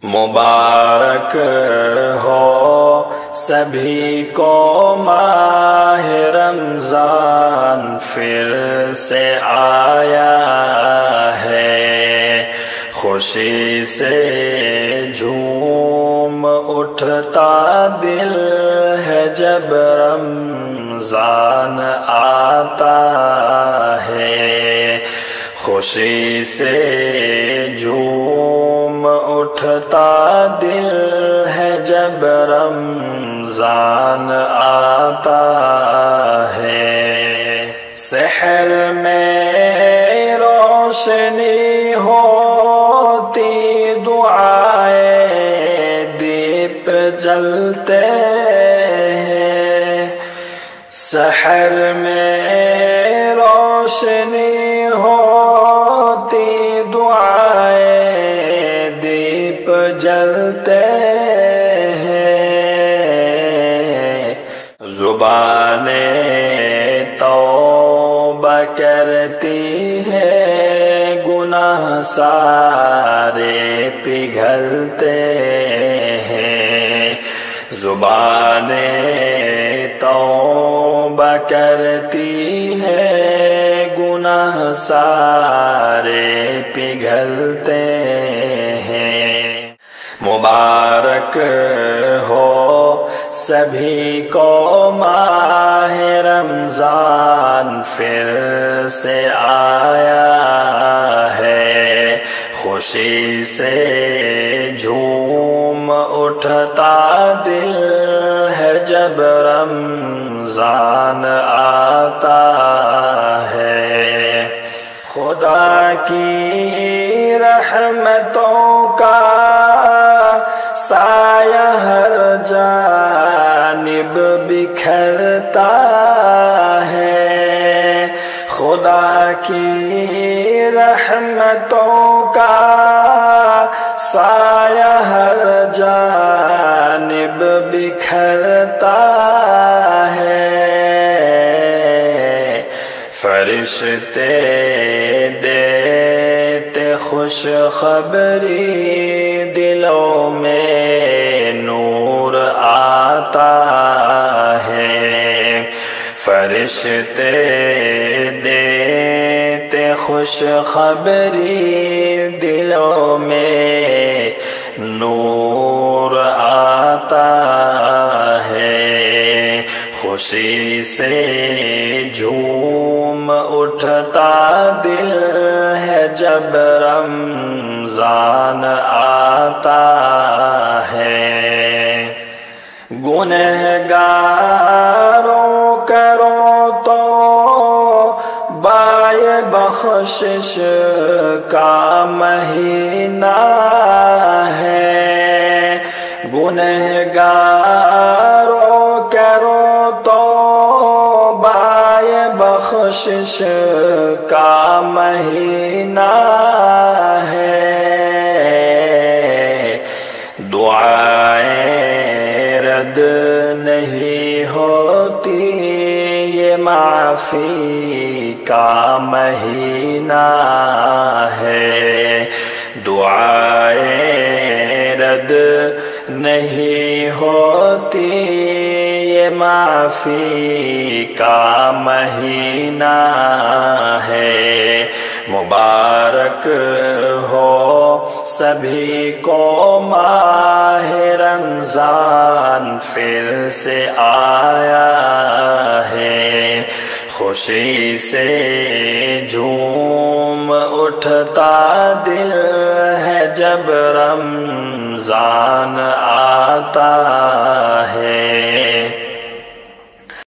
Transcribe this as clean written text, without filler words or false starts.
مبارک ہو سبھی کو ماہ رمضان پھر سے آیا ہے، خوشی سے جھوم اٹھتا دل ہے جب رمضان آتا ہے، خوشی سے جھوم اٹھتا دل ہے جب رمضان آتا ہے، سحر میں روشنی ہوتی دعائیں دیپ جلتے ہیں، سحر میں روشنی ہوتی دعائیں دیپ جلتے ہیں، زبانیں توبہ کرتی ہے گناہ سارے پگھلتے ہیں، زبانیں توبہ کرتی ہے گناہ سارے پگھلتے ہیں، مبارک ہو سبھی کو ماہ رمضان پھر سے آیا ہے، خوشی سے جھوم اٹھتا دل ہے جب رمضان آتا ہے، خدا کی رحمتوں کا سایہ ہر جانب بکھرتا ہے، خدا کی رحمتوں کا سایہ ہر جانب بکھرتا ہے، فرشتے دیتے خوشخبری دلوں میں نور آتا ہے، فرشتے دیتے خوشخبری دلوں میں نور آتا ہے، خوشی سے جھوم اٹھتا دل ہے جب رمضان آتا ہے، گنہگاروں کرو تو بائے بخشش کا مہینہ ہے، گنہگاروں کرو تو بائے بخشش کا مہینہ ہے، دعائیں رد نہیں ہوتی یہ معافی کا مہینہ ہے، دعائیں رد نہیں ہوتی یہ معافی کا مہینہ ہے، مبارک ہو سبھی کو ماہ رمضان پھر سے آیا ہے، خوشی سے جھوم اٹھتا دل ہے جب رمضان آتا ہے،